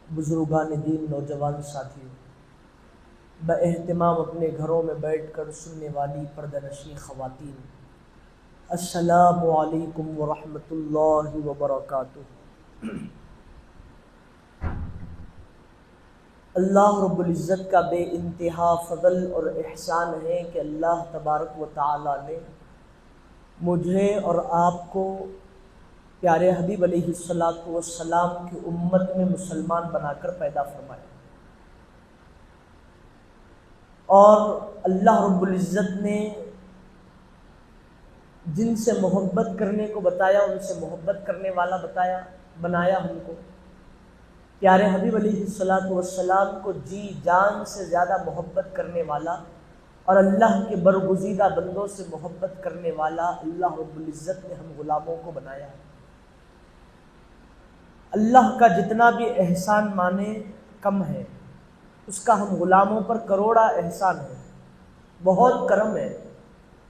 بزرگان دین، نوجوان ساتھیوں، باہتمام اپنے گھروں میں بیٹھ کر سننے والی پردہ نشین خواتین، السلام علیکم ورحمۃ اللہ وبرکاتہ۔ اللہ رب العزت کا بے انتہا فضل اور احسان ہے کہ اللہ تبارک و تعالی نے مجھے اور آپ کو پیارے حبیب علیہ الصلوۃ والسلام کی امت میں مسلمان بنا کر پیدا فرمایا، اور اللہ رب العزت نے جن سے محبت کرنے کو بتایا ان سے محبت کرنے والا بنایا ہم کو۔ پیارے حبیب علیہ الصلوۃ والسلام کو جی جان سے زیادہ محبت کرنے والا اور اللہ کے برگزیدہ بندوں سے محبت کرنے والا اللہ رب العزت نے ہم غلاموں کو بنایا۔ اللہ کا جتنا بھی احسان مانے کم ہے، اس کا ہم غلاموں پر کروڑا احسان ہے، بہت کرم ہے،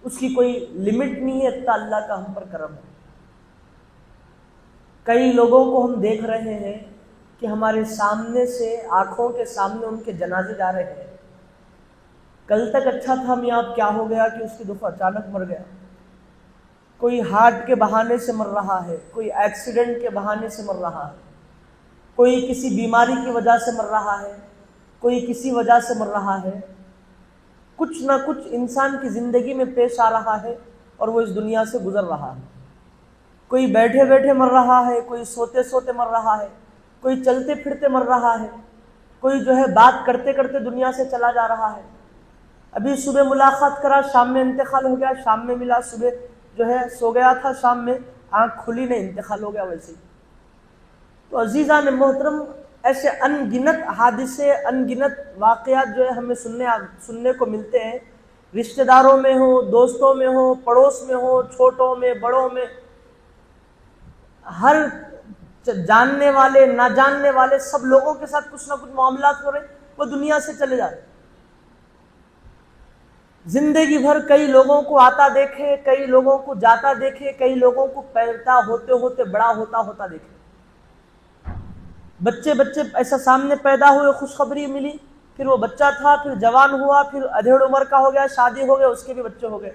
اس کی کوئی لمٹ نہیں ہے، اتنا اللہ کا ہم پر کرم ہے۔ کئی لوگوں کو ہم دیکھ رہے ہیں کہ ہمارے سامنے سے، آنکھوں کے سامنے ان کے جنازے جا رہے ہیں۔ کل تک اچھا تھا میاں، اب کیا ہو گیا کہ اس کی دفعہ اچانک مر گیا۔ کوئی ہارٹ کے بہانے سے مر رہا ہے، کوئی ایکسیڈنٹ کے بہانے سے مر رہا ہے، کوئی کسی بیماری کی وجہ سے مر رہا ہے، کوئی کسی وجہ سے مر رہا ہے۔ کچھ نہ کچھ انسان کی زندگی میں پیش آ رہا ہے اور وہ اس دنیا سے گزر رہا ہے۔ کوئی بیٹھے بیٹھے مر رہا ہے، کوئی سوتے سوتے مر رہا ہے، کوئی چلتے پھرتے مر رہا ہے، کوئی بات کرتے کرتے دنیا سے چلا جا رہا ہے۔ ابھی صبح ملاقات کرا، شام میں انتقال ہو گیا، شام میں ملا، صبح سو گیا تھا، شام میں آنکھ کھلی نہیں، انتقال ہو گیا ویسے ہی۔ تو عزیزان محترم، ایسے ان گنت حادثے، ان گنت واقعات ہمیں سننے کو ملتے ہیں، رشتہ داروں میں ہو، دوستوں میں ہو، پڑوس میں ہو، چھوٹوں میں، بڑوں میں، ہر جاننے والے نہ جاننے والے سب لوگوں کے ساتھ کچھ نہ کچھ معاملات ہو رہے، وہ دنیا سے چلے جاتے۔ زندگی بھر کئی لوگوں کو آتا دیکھے، کئی لوگوں کو جاتا دیکھے، کئی لوگوں کو پیدا ہوتے ہوتے بڑا ہوتا دیکھے۔ بچے ایسا سامنے پیدا ہوئے، خوشخبری ملی، پھر وہ بچہ تھا، پھر جوان ہوا، پھر ادھیڑ عمر کا ہو گیا، شادی ہو گیا، اس کے بھی بچے ہو گئے،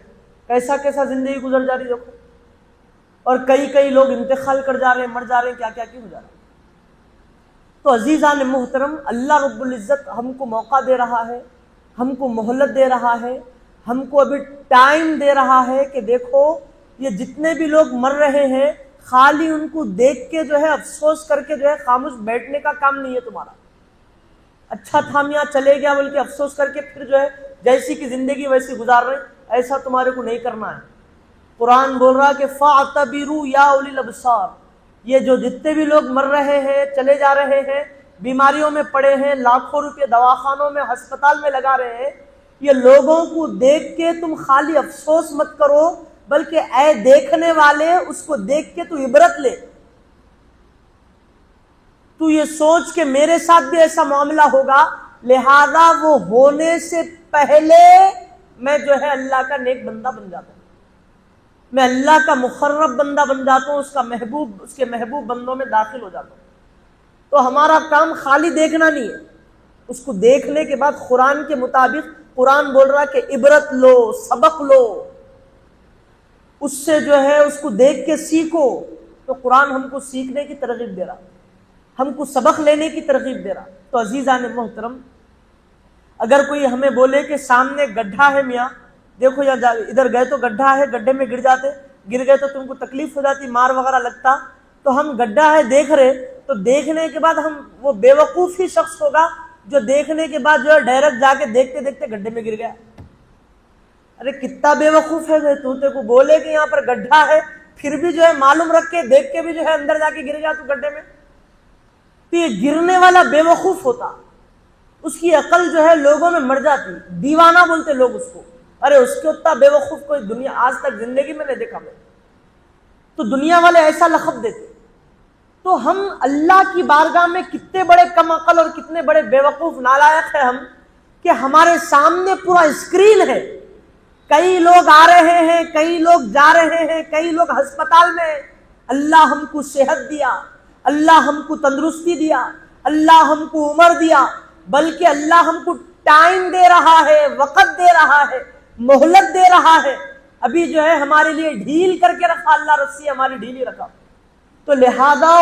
کیسا زندگی گزر جا رہی دیکھو۔ اور کئی لوگ انتقال کر جا رہے ہیں، مر جا رہے ہیں، کیا ہو جا رہا ہے۔ تو عزیزان محترم، اللہ رب العزت ہم کو موقع دے رہا ہے، ہم کو مہلت دے رہا ہے، ہم کو ابھی ٹائم دے رہا ہے کہ دیکھو یہ جتنے بھی لوگ مر رہے ہیں، خالی ان کو دیکھ کے افسوس کر کے خاموش بیٹھنے کا کام نہیں ہے تمہارا۔ اچھا تھا میاں چلے گیا بلکہ افسوس کر کے پھر جیسی کی زندگی ویسی گزار رہے، ایسا تمہارے کو نہیں کرنا ہے۔ قرآن بول رہا کہ فَاعْتَبِرُوا يَا أُولِي الْأَبْصَارِ، یہ جو جتنے بھی لوگ مر رہے ہیں، چلے جا رہے ہیں، بیماریوں میں پڑے ہیں، لاکھوں روپے دواخانوں میں، ہسپتال میں لگا رہے ہیں، یہ لوگوں کو دیکھ کے تم خالی افسوس مت کرو، بلکہ اے دیکھنے والے اس کو دیکھ کے تو عبرت لے، تو یہ سوچ کہ میرے ساتھ بھی ایسا معاملہ ہوگا، لہذا وہ ہونے سے پہلے میں اللہ کا نیک بندہ بن جاتا ہوں، میں اللہ کا مقرب بندہ بن جاتا ہوں، اس کے محبوب بندوں میں داخل ہو جاتا ہوں۔ تو ہمارا کام خالی دیکھنا نہیں ہے، اس کو دیکھنے کے بعد قرآن کے مطابق، قرآن بول رہا کہ عبرت لو، سبق لو، اس سے اس کو دیکھ کے سیکھو۔ تو قرآن ہم کو سیکھنے کی ترغیب دے رہا، ہم کو سبق لینے کی ترغیب دے رہا۔ تو عزیزان محترم، اگر کوئی ہمیں بولے کہ سامنے گڈھا ہے میاں، دیکھو یا ادھر گئے تو گڈھا ہے، گڈھے میں گر گئے تو تم کو تکلیف ہو جاتی، مار وغیرہ لگتا، تو ہم گڈھا ہے دیکھ رہے، تو دیکھنے کے بعد ہم وہ بے وقوف ہی شخص ہوگا جو دیکھنے کے بعد ڈائریکٹ جا کے دیکھتے دیکھتے گڈھے میں گر گیا۔ ارے کتنا بے وقوف ہے تو تے کو بولے کہ یہاں پر گڈھا ہے، پھر بھی معلوم رکھ کے دیکھ کے بھی اندر جا کے گر گیا تو گڈھے میں، تو یہ گرنے والا بے وقوف ہوتا، اس کی عقل لوگوں میں مر جاتی، دیوانہ بولتے لوگ اس کو۔ ارے اس کے اتنا بے وقوف کوئی دنیا آج تک زندگی میں نہیں دیکھا میں، تو دنیا والے ایسا لقب دیتے۔ تو ہم اللہ کی بارگاہ میں کتنے بڑے کم عقل اور کتنے بڑے بے وقوف نالائق ہیں ہم، کہ ہمارے سامنے پورا اسکرین ہے، کئی لوگ آ رہے ہیں، کئی لوگ جا رہے ہیں، کئی لوگ ہسپتال میں، اللہ ہم کو صحت دیا، اللہ ہم کو تندرستی دیا، اللہ ہم کو عمر دیا، بلکہ اللہ ہم کو ٹائم دے رہا ہے، وقت دے رہا ہے، مہلت دے رہا ہے۔ ابھی جو ہے ہمارے لیے ڈھیل کر کے رکھا اللہ، رسی ہماری ڈھیلی رکھا، تو لہذا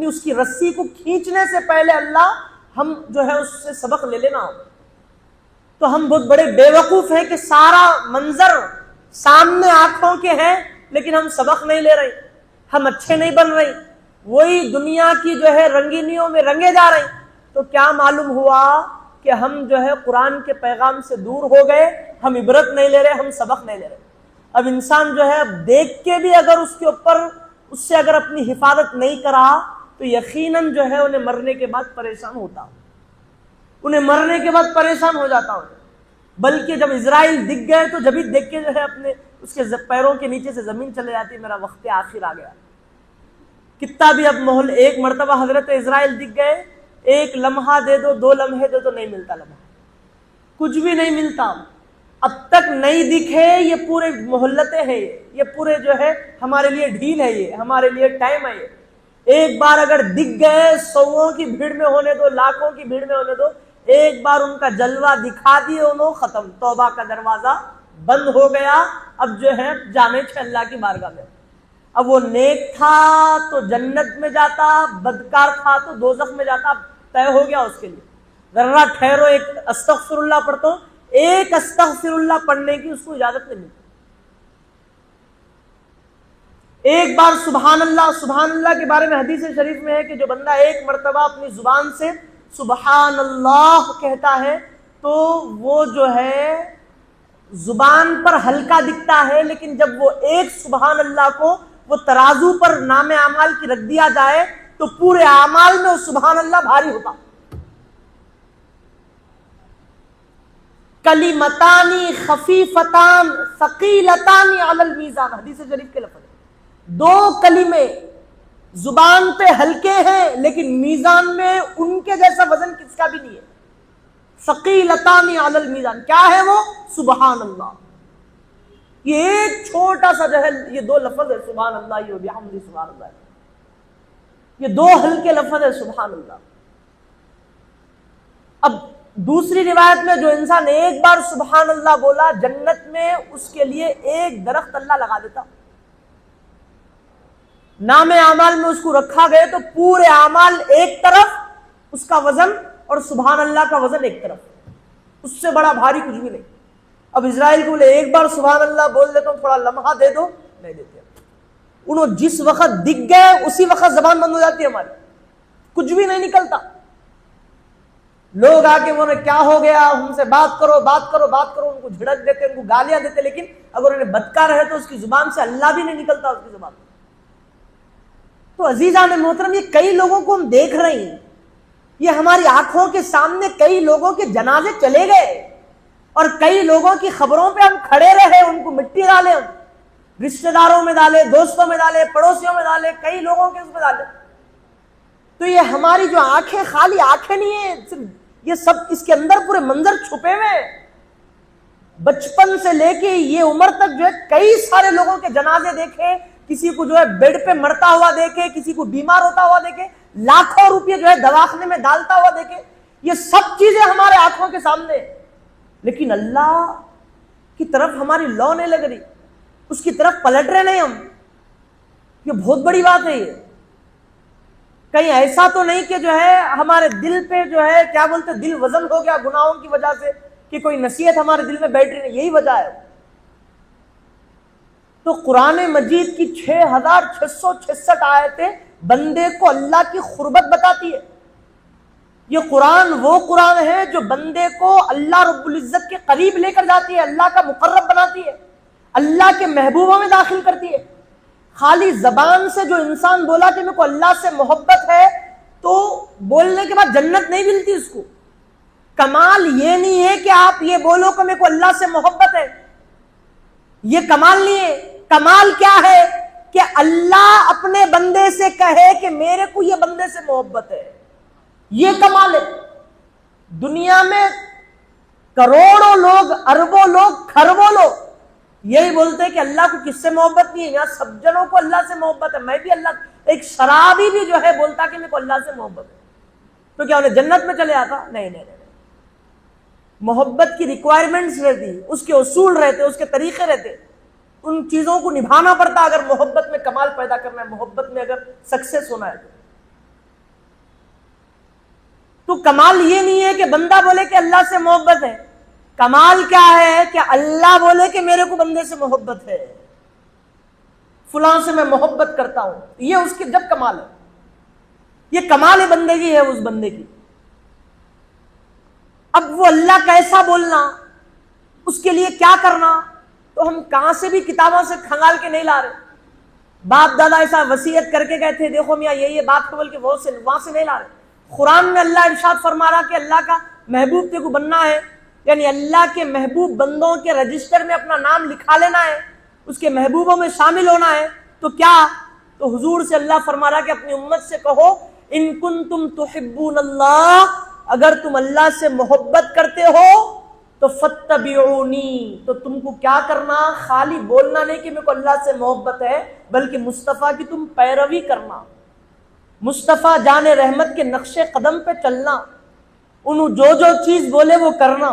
اس کی رسی کو کھینچنے سے پہلے اللہ ہم جو ہے اس سے سبق لے لینا ہوگا۔ تو ہم بہت بڑے بے وقوف ہیں کہ سارا منظر سامنے آنکھوں کے ہیں لیکن ہم سبق نہیں لے رہے، ہم اچھے نہیں بن رہے، وہی دنیا کی جو ہے رنگینیوں میں رنگے جا رہے ہیں۔ تو کیا معلوم ہوا کہ ہم جو ہے قرآن کے پیغام سے دور ہو گئے، ہم عبرت نہیں لے رہے، ہم سبق نہیں لے رہے۔ اب انسان جو ہے دیکھ کے بھی اگر اس کے اوپر اس سے اگر اپنی حفاظت نہیں کرا تو یقیناً جو ہے انہیں مرنے کے بعد پریشان ہوتا، انہیں مرنے کے بعد پریشان ہو جاتا ہوں۔ بلکہ جب اسرائیل دکھ گئے تو جبھی دیکھ کے جو ہے اپنے اس کے پیروں کے نیچے سے زمین چلے جاتی، میرا وقت آخر آ گیا۔ کتنا بھی اب محل، ایک مرتبہ حضرت اسرائیل دکھ گئے، ایک لمحہ دے دو، 2 لمحے دے دو، نہیں ملتا لمحہ، کچھ بھی نہیں ملتا۔ اب تک نہیں دکھے، یہ پورے محلتیں ہیں، یہ پورے جو ہے ہمارے لیے ڈھیل ہے، یہ ہمارے لیے ٹائم ہے۔ یہ ایک بار اگر دکھ گئے، 100 کی بھیڑ میں ہونے دو، لاکھوں کی بھیڑ میں ہونے دو، ایک بار ان کا جلوہ دکھا دیے انہوں، ختم، توبہ کا دروازہ بند ہو گیا۔ اب جو ہے جانے چھے اللہ کی بارگاہ میں۔ اب وہ نیک تھا تو جنت میں جاتا، بدکار تھا تو دوزخ میں جاتا، اب طے ہو گیا اس کے لیے۔ ذرا ٹھہرو، ایک استغفر اللہ پڑھتا ہوں، ایک استغفر اللہ پڑھنے کی اس کو اجازت نہیں ملتی۔ ایک بار سبحان اللہ کے بارے میں حدیث شریف میں ہے کہ جو بندہ ایک مرتبہ اپنی زبان سے سبحان اللہ کہتا ہے تو وہ جو ہے زبان پر ہلکا دکھتا ہے، لیکن جب وہ ایک سبحان اللہ کو وہ ترازو پر نام اعمال کی رکھ دیا جائے تو پورے اعمال میں وہ سبحان اللہ بھاری ہوتا۔ کلمتانی خفیفتان ثقیلتان علی المیزان، حدیث شریف کے لفظ، 2 کلمے زبان پہ ہلکے ہیں لیکن میزان میں ان کے جیسا وزن کس کا بھی نہیں ہے۔ ثقیلتان علی المیزان، کیا ہے وہ؟ سبحان اللہ۔ یہ ایک چھوٹا سا جو ہے یہ 2 لفظ ہے، سبحان اللہ و بحمدہ سبحان اللہ، یہ 2 ہلکے لفظ ہے سبحان اللہ۔ اب دوسری روایت میں جو انسان ایک بار سبحان اللہ بولا، جنت میں اس کے لیے ایک درخت اللہ لگا دیتا۔ نام اعمال میں اس کو رکھا گئے تو پورے اعمال ایک طرف اس کا وزن اور سبحان اللہ کا وزن ایک طرف، اس سے بڑا بھاری کچھ بھی نہیں۔ اب اسرائیل کو بولے ایک بار سبحان اللہ بول دیتا ہوں، تھوڑا لمحہ دے دو، نہیں دیتے۔ انہوں جس وقت دکھ گئے اسی وقت زبان بند ہو جاتی ہے ہماری، کچھ بھی نہیں نکلتا۔ لوگ آ کے انہیں کیا ہو گیا، ہم سے بات کرو بات کرو بات کرو، ان کو جھڑک دیتے، ان کو گالیاں دیتے، لیکن اگر انہیں بدکار ہے تو اس کی زبان سے اللہ بھی نہیں نکلتا اس کی زبان۔ تو عزیزان محترم، یہ کئی لوگوں کو ہم دیکھ رہے ہیں، یہ ہماری آنکھوں کے سامنے کئی لوگوں کے جنازے چلے گئے اور کئی لوگوں کی خبروں پہ ہم کھڑے رہے، ان کو مٹی ڈالے، ہم رشتہ داروں میں ڈالے، دوستوں میں ڈالے، پڑوسیوں میں ڈالے، کئی لوگوں کے اس میں ڈالے۔ تو یہ ہماری جو آنکھیں خالی آنکھیں نہیں ہیں، یہ سب اس کے اندر پورے منظر چھپے ہوئے ہیں۔ بچپن سے لے کے یہ عمر تک جو ہے کئی سارے لوگوں کے جنازے دیکھے، کسی کو جو ہے بیڈ پہ مرتا ہوا دیکھے، کسی کو بیمار ہوتا ہوا دیکھے، لاکھوں روپے جو ہے دواخانے میں ڈالتا ہوا دیکھے، یہ سب چیزیں ہمارے آنکھوں کے سامنے، لیکن اللہ کی طرف ہماری لو نہیں لگ رہی، اس کی طرف پلٹ رہے نہیں ہم۔ یہ بہت بڑی بات ہے۔ یہ کہیں ایسا تو نہیں کہ جو ہے ہمارے دل پہ جو ہے کیا بولتے دل وزن ہو گیا گناہوں کی وجہ سے، کہ کوئی نصیحت ہمارے دل میں بیٹھ رہی نہیں، یہی وجہ ہے۔ تو قرآن مجید کی 6666 آیتیں بندے کو اللہ کی قربت بتاتی ہے۔ یہ قرآن وہ قرآن ہے جو بندے کو اللہ رب العزت کے قریب لے کر جاتی ہے، اللہ کا مقرب بناتی ہے، اللہ کے محبوبوں میں داخل کرتی ہے۔ خالی زبان سے جو انسان بولا کہ میرے کو اللہ سے محبت ہے تو بولنے کے بعد جنت نہیں ملتی اس کو۔ کمال یہ نہیں ہے کہ آپ یہ بولو کہ میرے کو اللہ سے محبت ہے، یہ کمال نہیں ہے۔ کمال کیا ہے کہ اللہ اپنے بندے سے کہے کہ میرے کو یہ بندے سے محبت ہے، یہ کمال ہے۔ دنیا میں کروڑوں لوگ، اربوں لوگ، کھربوں لوگ یہی بولتے ہیں کہ اللہ کو کس سے محبت نہیں ہے، یہاں سب جنوں کو اللہ سے محبت ہے، میں بھی اللہ، ایک شرابی بھی جو ہے بولتا کہ میرے کو اللہ سے محبت ہے۔ تو کیا انہیں جنت میں چلے آتا؟ نہیں نہیں نہیں۔ محبت کی ریکوائرمنٹس رہتی، اس کے اصول رہتے، اس کے طریقے رہتے، ان چیزوں کو نبھانا پڑتا اگر محبت میں کمال پیدا کرنا ہے، محبت میں اگر سکسیس ہونا ہے تو کمال یہ نہیں ہے کہ بندہ بولے کہ اللہ سے محبت ہے، کمال کیا ہے کہ اللہ بولے کہ میرے کو بندے سے محبت ہے، فلاں سے میں محبت کرتا ہوں، یہ اس کے جب کمال ہے، یہ کمال بندگی ہے اس بندے کی۔ اب وہ اللہ کیسا بولنا، اس کے لیے کیا کرنا، تو ہم کہاں سے بھی کتابوں سے کھنگال کے نہیں لا رہے، باپ دادا ایسا وصیت کر کے گئے تھے دیکھو میاں یہ بات بول کے وہاں سے نہیں لا رہے۔ قرآن میں اللہ ارشاد فرما رہا کہ اللہ کا محبوب تے کو بننا ہے، یعنی اللہ کے محبوب بندوں کے رجسٹر میں اپنا نام لکھا لینا ہے، اس کے محبوبوں میں شامل ہونا ہے، تو کیا؟ تو حضور سے اللہ فرما رہا کہ اپنی امت سے کہو ان کنتم تحبون اللہ، اگر تم اللہ سے محبت کرتے ہو تو فاتبعونی، تو تم کو کیا کرنا؟ خالی بولنا نہیں کہ میرے کو اللہ سے محبت ہے، بلکہ مصطفیٰ کی تم پیروی کرنا، مصطفیٰ جان رحمت کے نقش قدم پہ چلنا، انہوں جو جو چیز بولے وہ کرنا،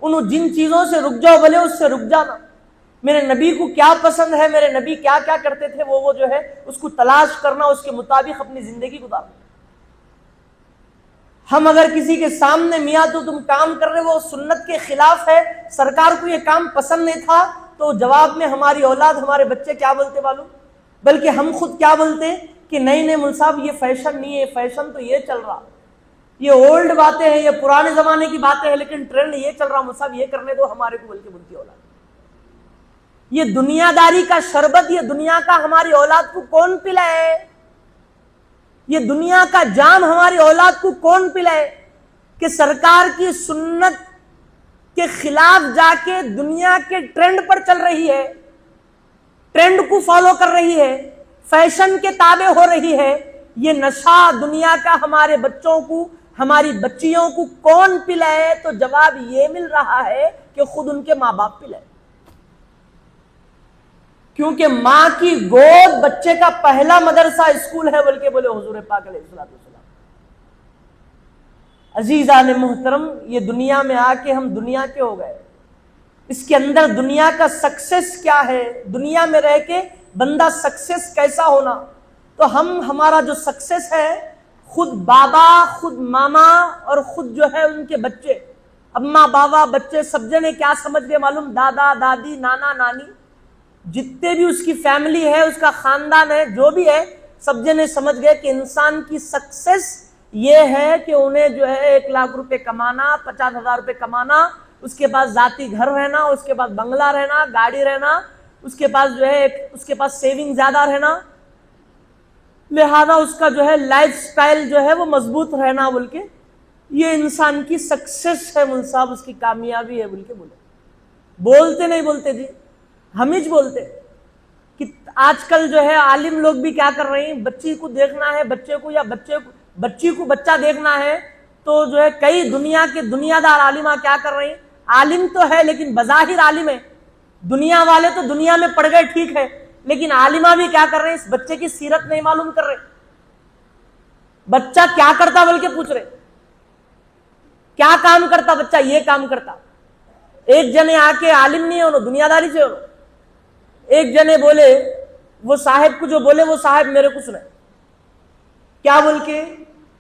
انہوں جن چیزوں سے رک جاؤ بولے اس سے رک جانا، میرے نبی کو کیا پسند ہے، میرے نبی کیا کیا کرتے تھے، وہ جو ہے اس کو تلاش کرنا، اس کے مطابق اپنی زندگی گزارنا۔ ہم اگر کسی کے سامنے میاں تو تم کام کر رہے وہ سنت کے خلاف ہے، سرکار کو یہ کام پسند نہیں تھا، تو جواب میں ہماری اولاد ہمارے بچے کیا بولتے معلوم؟ بلکہ ہم خود کیا بولتے کہ نہیں نہیں مول صاحب یہ فیشن نہیں ہے، فیشن تو یہ چل رہا، یہ اولڈ باتیں ہیں، یہ پرانے زمانے کی باتیں ہیں، لیکن ٹرینڈ یہ چل رہا، مول صاحب یہ کرنے دو ہمارے کو، بلکہ بولتی اولاد یہ دنیا داری کا شربت، یہ دنیا کا ہماری اولاد کو کون پلائے؟ یہ دنیا کا جام ہماری اولاد کو کون پلائے کہ سرکار کی سنت کے خلاف جا کے دنیا کے ٹرینڈ پر چل رہی ہے، ٹرینڈ کو فالو کر رہی ہے، فیشن کے تابع ہو رہی ہے، یہ نشہ دنیا کا ہمارے بچوں کو، ہماری بچیوں کو کون پلائے؟ تو جواب یہ مل رہا ہے کہ خود ان کے ماں باپ پلائے، کیونکہ ماں کی گود بچے کا پہلا مدرسہ اسکول ہے، بلکہ بولے حضور پاک علیہ الصلوۃ والسلام۔ عزیزان محترم، یہ دنیا میں آ کے ہم دنیا کے ہو گئے، اس کے اندر دنیا کا سکسیس کیا ہے، دنیا میں رہ کے بندہ سکسیس کیسا ہونا، تو ہمارا جو سکسیس ہے خود بابا، خود ماما اور خود جو ہے ان کے بچے، اماں بابا بچے سب جنے کیا سمجھ گئے معلوم؟ دادا دادی نانا نانی، جتنے بھی اس کی فیملی ہے، اس کا خاندان ہے، جو بھی ہے، سب جنے سمجھ گئے کہ انسان کی سکسیس یہ ہے کہ انہیں جو ہے 1 لاکھ روپے کمانا، 50,000 روپے کمانا، اس کے پاس ذاتی گھر رہنا، اس کے پاس بنگلہ رہنا، گاڑی رہنا، اس کے پاس جو ہے اس کے پاس سیونگ زیادہ رہنا، لہذا اس کا جو ہے لائف سٹائل جو ہے وہ مضبوط رہنا، بول کے یہ انسان کی سکسیس ہے مول صاحب، اس کی کامیابی ہے، بول کے بولتے نہیں بولتے جی، ہم ہی بولتے کہ آج کل جو ہے عالم لوگ بھی کیا کر رہے ہیں، بچی کو دیکھنا ہے، بچے کو یا بچی کو بچہ دیکھنا ہے، تو جو ہے کئی دنیا کے دنیا دار عالمہ کیا کر رہے ہیں، عالم تو ہے لیکن بظاہر عالم ہے، دنیا والے تو دنیا میں پڑ گئے ٹھیک ہے، لیکن عالمہ بھی کیا کر رہے ہیں، اس بچے کی سیرت نہیں معلوم کر رہے، بچہ کیا کرتا بول کے پوچھ رہے، کیا کام کرتا بچہ، یہ کام کرتا۔ ایک جنے آ کے عالم نہیں ہو دنیا داری سے ہو، ایک جنے بولے وہ صاحب کو جو بولے وہ صاحب میرے کو سنائے، کیا بول کے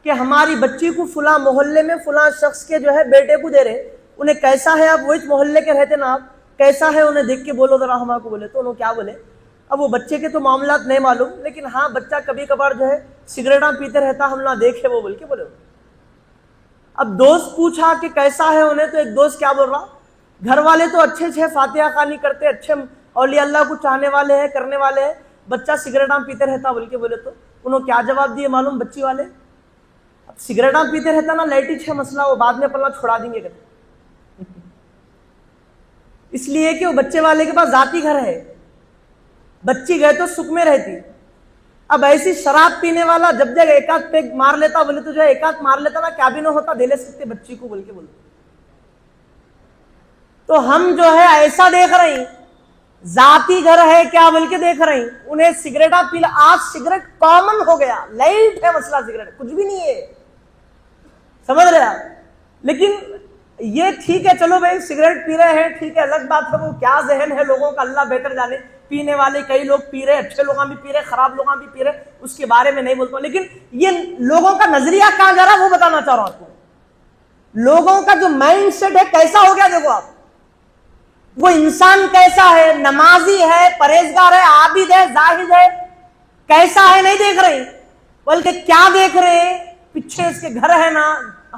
کہ ہماری بچی کو فلاں محلے میں فلاں شخص کے جو ہے بیٹے کو دے رہے، انہیں کیسا ہے، آپ وہی محلے کے رہتے نا، آپ کیسا ہے انہیں دیکھ کے بولو ذرا ہمارے کو، بولے تو انہوں کیا بولے، اب وہ بچے کے تو معاملات نہیں معلوم، لیکن ہاں بچہ کبھی کبھار جو ہے سگریٹاں پیتے رہتا، ہم نہ دیکھے وہ بول کے بولے۔ اب دوست پوچھا کہ کیسا ہے انہیں، تو ایک دوست کیا بول رہا، گھر والے تو اچھے فاتحہ خوانی کرتے، اچھے اولیاء اللہ کو چاہنے والے ہیں، کرنے والے ہیں، بچہ سگریٹاں پیتے رہتا بول کے بولے، تو انہوں کیا جواب دیے معلوم بچی والے، اب سگریٹاں پیتے رہتا نا لائٹی ہے مسئلہ، وہ بعد میں پلہ چھوڑا دیں گے کہتے، اس لیے کہ وہ بچے والے کے پاس ذاتی گھر ہے، بچی گئے تو سکھ میں رہتی، اب ایسی شراب پینے والا جب جب ایک آدھ پیگ مار لیتا بولے تو جو ہے ایک آدھ مار لیتا نا، کیا بھی نہ ہوتا، دے لے سکتے بچی کو بول کے بولے، تو ہم جو ہے ایسا دیکھ رہے ہیں، ذاتی گھر ہے کیا بول کے دیکھ رہے ہیں، انہیں سگریٹاں پیلا، آج سگریٹ کامن ہو گیا، لائٹ ہے مسئلہ، سگریٹ کچھ بھی نہیں ہے، سمجھ رہے آپ؟ لیکن یہ ٹھیک ہے، چلو بھائی سگریٹ پی رہے ہیں ٹھیک ہے، الگ بات ہے، وہ کیا ذہن ہے لوگوں کا اللہ بہتر جانے، پینے والے کئی لوگ پی رہے، اچھے لوگ بھی پی رہے، خراب لوگ بھی پی رہے، اس کے بارے میں نہیں بولتا ہوں، لیکن یہ لوگوں کا نظریہ کہاں جا رہا ہے وہ بتانا چاہ رہا ہوں آپ کو۔ لوگوں کا جو مائنڈ سیٹ ہے کیسا ہو گیا، دیکھو آپ، وہ انسان کیسا ہے، نمازی ہے، پرہیزگار ہے، عابد ہے، زاہد ہے، کیسا ہے نہیں دیکھ رہے، بلکہ کیا دیکھ رہے ہیں، پیچھے اس کے گھر ہے نا،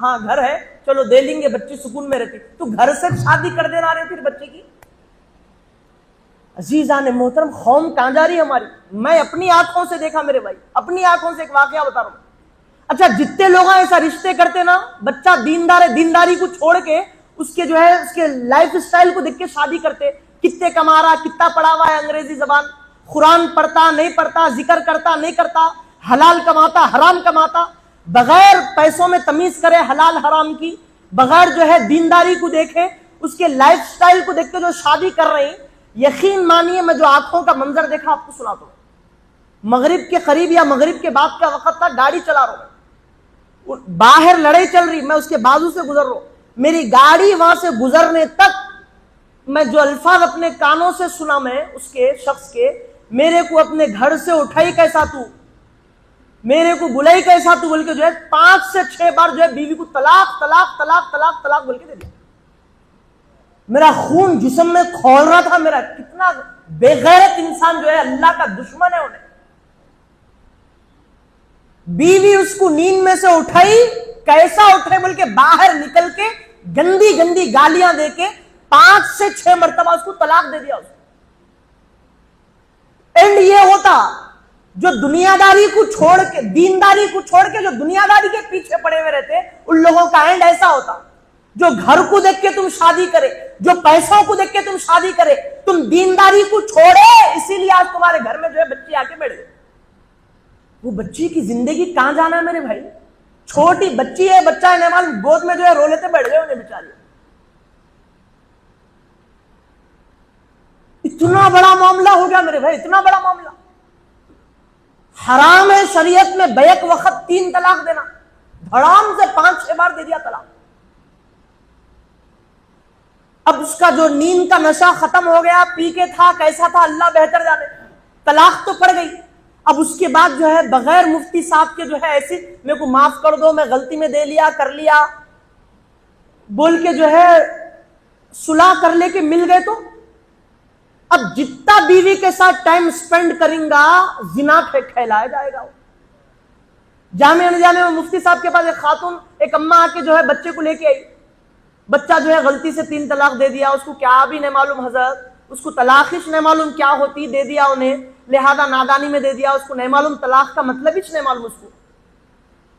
ہاں گھر ہے، چلو دے لیں گے، بچی سکون میں رہتی، تو گھر سے شادی کر دینا رہے پھر بچے کی۔ عزیزان محترم، قوم کہاں جا رہی ہے ہماری؟ میں اپنی آنکھوں سے دیکھا میرے بھائی، اپنی آنکھوں سے ایک واقعہ بتا رہا ہوں۔ اچھا جتنے لوگ ایسا رشتے کرتے نا، بچہ دیندار ہے، دینداری کو چھوڑ کے اس کے جو ہے اس کے لائف سٹائل کو دیکھ کے شادی کرتے، کتنے کما رہا، کتنا پڑھا ہوا ہے، انگریزی زبان، قرآن پڑھتا نہیں پڑھتا، ذکر کرتا نہیں کرتا، حلال کماتا حرام کماتا، بغیر پیسوں میں تمیز کرے حلال حرام کی، بغیر جو ہے دینداری کو دیکھے، اس کے لائف سٹائل کو دیکھ کے جو شادی کر رہے ہیں، یقین مانیے میں جو آنکھوں کا منظر دیکھا آپ کو سناتا ہوں۔ مغرب کے قریب یا مغرب کے بعد کا وقت تھا، گاڑی چلا رہا ہوں، باہر لڑائی چل رہی، میں اس کے بازو سے گزر رہا ہوں، میری گاڑی وہاں سے گزرنے تک میں جو الفاظ اپنے کانوں سے سنا، میں اس کے شخص کے، میرے کو اپنے گھر سے اٹھائی کیسا تو، میرے کو بلائی کیسا تو بول کے جو ہے 5 سے 6 بار جو ہے بیوی کو طلاق طلاق طلاق طلاق طلاق بول کے دے دیا۔ میرا خون جسم میں کھول رہا تھا، میرا کتنا بے غیرت انسان جو ہے اللہ کا دشمن ہے انہیں۔ بیوی اس کو نیند میں سے اٹھائی، کیسا اٹھے بول کے باہر نکل کے گندی گندی گالیاں دے کے 5 سے 6 مرتبہ اس کو طلاق دے دیا۔ اینڈ یہ ہوتا جو دنیا داری کو چھوڑ کے، دینداری کو چھوڑ کے جو دنیا داری کے پیچھے پڑے ہوئے رہتے، ان لوگوں کا اینڈ ایسا ہوتا، جو گھر کو دیکھ کے تم شادی کرے، جو پیسوں کو دیکھ کے تم شادی کرے، تم دینداری کو چھوڑے، اسی لیے آج تمہارے گھر میں جو ہے بچی آ کے بیٹھ گئے۔ وہ بچی کی زندگی کہاں جانا ہے میرے بھائی؟ چھوٹی بچی ہے، بچہ ہے نمال گود میں جو ہے رو لیتے بیٹھ گئے انہیں بیچاری۔ اتنا بڑا معاملہ ہو گیا میرے بھائی، اتنا بڑا معاملہ۔ حرام ہے شریعت میں بیک وقت 3 طلاق دینا، دھڑام سے 5-6 بار دے دیا طلاق۔ اب اس کا جو نیند کا نشہ ختم ہو گیا، پی کے تھا کیسا تھا اللہ بہتر جانے، طلاق تو پڑ گئی۔ اب اس کے بعد جو ہے بغیر مفتی صاحب کے جو ہے ایسی میرے کو معاف کر دو، میں غلطی میں دے لیا کر لیا بول کے جو ہے صلح کر لے کے مل گئے، تو اب جتنا بیوی کے ساتھ ٹائم سپینڈ کریں گا زنا پہ کھیلایا جائے گا۔ جامعہ میں مفتی صاحب کے پاس ایک خاتون، ایک اماں آ کے جو ہے بچے کو لے کے آئی، بچہ جو ہے غلطی سے 3 طلاق دے دیا، اس کو کیا بھی نہیں معلوم حضرت، اس کو طلاق ہی نہیں معلوم کیا ہوتی، دے دیا انہیں، لہذا نادانی میں دے دیا، اس کو نہیں معلوم طلاق کا مطلب ہی نہیں معلوم، اس کو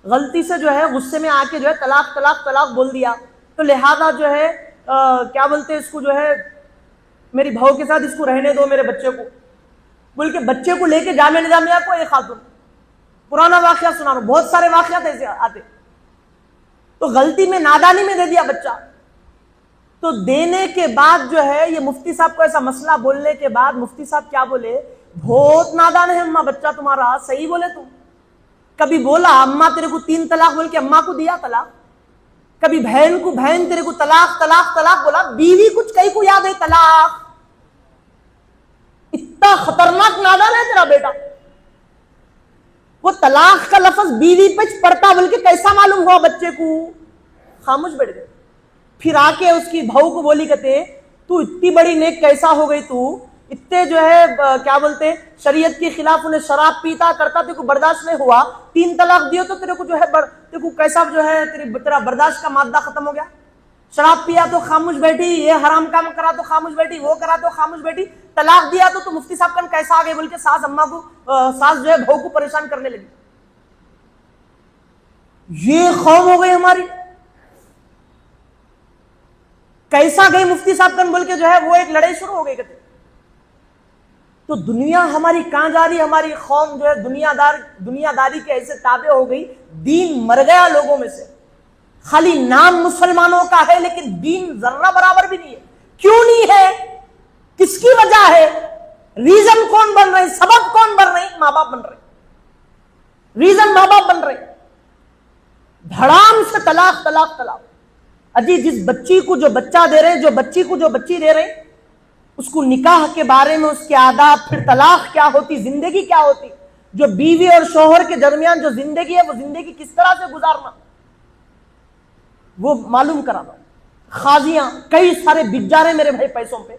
غلطی سے جو ہے غصے میں آ کے جو ہے طلاق طلاق طلاق بول دیا، تو لہذا جو ہے کیا بولتے اس کو جو ہے میری بہو کے ساتھ اس کو رہنے دو، میرے بچے کو بول کے بچے کو لے کے جامعہ نظامیہ کو ایک خاتون، پرانا واقعہ سنا رہا ہوں، بہت سارے واقعات ایسے آتے، تو غلطی میں نادانی میں دے دیا بچہ، تو دینے کے بعد جو ہے یہ مفتی صاحب کو ایسا مسئلہ بولنے کے بعد مفتی صاحب کیا بولے، بہت نادان ہے اماں بچہ تمہارا، صحیح بولے تم، کبھی بولا اماں تیرے کو 3 طلاق بول کے اماں کو دیا طلاق، کبھی بہن کو بہن تیرے کو طلاق طلاق طلاق بولا، بیوی کچھ کئی کو یاد ہے طلاق، اتنا خطرناک نادان ہے تیرا بیٹا، وہ طلاق کا لفظ بیوی پہ پڑتا بول کے کیسا معلوم ہوا بچے کو، خاموش بیٹھ گئے۔ پھر آ کے اس کی بہو کو بولی کہتے تو اتنی بڑی نیک کیسا ہو گئی، تو اتنے جو ہے کیا بولتے شریعت کے خلاف انہیں شراب پیتا کرتا، تیرے کو برداشت نہیں ہوا، 3 طلاق دیو تو تیرے کو جو ہے تیرے کو کیسا جو ہے تیرا برداشت کا مادہ ختم ہو گیا، شراب پیا تو خاموش بیٹھی، یہ حرام کام کرا تو خاموش بیٹھی، وہ کرا تو خاموش بیٹھی، طلاق دیا تو مفتی صاحب کا کیسا آگے بول کے ساس اماں کو ساس جو ہے بہو کو پریشان کرنے لگی۔ یہ قوم ہو گئی ہماری، کیسا گئی مفتی صاحب کن بول کے جو ہے وہ ایک لڑائی شروع ہو گئی کہتے۔ تو دنیا ہماری کہاں جا رہی، ہماری قوم جو ہے دنیا داری کے ایسے تابع ہو گئی، دین مر گیا لوگوں میں سے، خالی نام مسلمانوں کا ہے لیکن دین ذرہ برابر بھی نہیں ہے۔ کیوں نہیں ہے؟ کس کی وجہ ہے؟ ریزن کون بن رہے، سبب کون بن رہے؟ ماں باپ بن رہے، ریزن ماں باپ بن رہے۔ دھڑام سے طلاق طلاق طلاق. اجی جس بچی کو جو بچہ دے رہے ہیں، جو بچی کو جو بچی دے رہے ہیں، اس کو نکاح کے بارے میں اس کے آداب، پھر طلاق کیا ہوتی، زندگی کیا ہوتی، جو بیوی اور شوہر کے درمیان جو زندگی ہے وہ زندگی کس طرح سے گزارنا وہ معلوم کرانا. قاضیاں کئی سارے بک جا رہے ہیں میرے بھائی پیسوں پہ.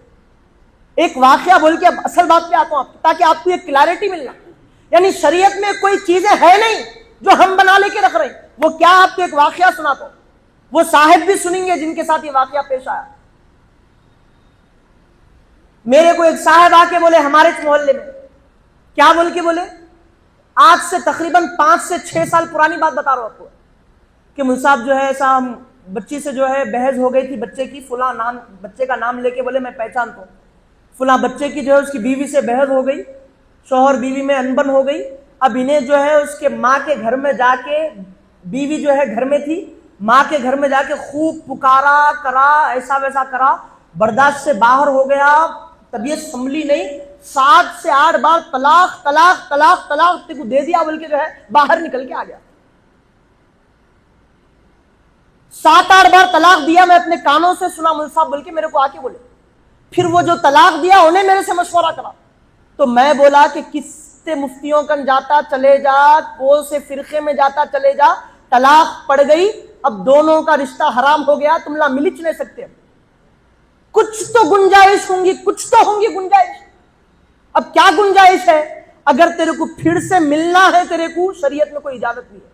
ایک واقعہ بول کے اب اصل بات پہ آتا ہوں تاکہ آپ کو ایک کلیئرٹی ملنا. یعنی شریعت میں کوئی چیزیں ہے نہیں جو ہم بنا لے کے رکھ رہے ہیں. وہ کیا آپ کو ایک واقعہ سناتا ہوں، وہ صاحب بھی سنیں گے جن کے ساتھ یہ واقعہ پیش آیا. میرے کو ایک صاحب آ کے بولے ہمارے محلے میں، کیا بول کے بولے، آج سے تقریباً 5 سے 6 سال پرانی بات بتا رہا ہوں آپ کو، کہ مل صاحب جو ہے ایسا بچی سے جو ہے بحث ہو گئی تھی، بچے کی فلاں نام، بچے کا نام لے کے بولے میں پہچانتا ہوں، فلاں بچے کی جو ہے اس کی بیوی سے بحث ہو گئی، شوہر بیوی میں انبن ہو گئی. اب انہیں جو ہے اس کے ماں کے گھر میں جا کے، بیوی جو ہے گھر میں تھی، ماں کے گھر میں جا کے خوب پکارا کرا، ایسا ویسا کرا، برداشت سے باہر ہو گیا، طبیعت سنبھلی نہیں، 7 سے 8 بار طلاق طلاق طلاق طلاق کو دے دیا بول کے جو ہے باہر نکل کے آ گیا. 7-8 بار طلاق دیا، میں اپنے کانوں سے سنا مل صاحب بول کے میرے کو آ کے بولے. پھر وہ جو طلاق دیا انہیں میرے سے مشورہ کرا، تو میں بولا کہ کس سے مفتیوں کن جاتا چلے جا، کون سے فرقے میں جاتا چلے جا، طلاق پڑ گئی، اب دونوں کا رشتہ حرام ہو گیا، تم لا ملچ نہیں سکتے. کچھ تو گنجائش ہوں گی، کچھ تو ہوں گی گنجائش. اب کیا گنجائش ہے؟ اگر تیرے کو پھر سے ملنا ہے، تیرے کو شریعت میں کوئی اجازت نہیں ہے.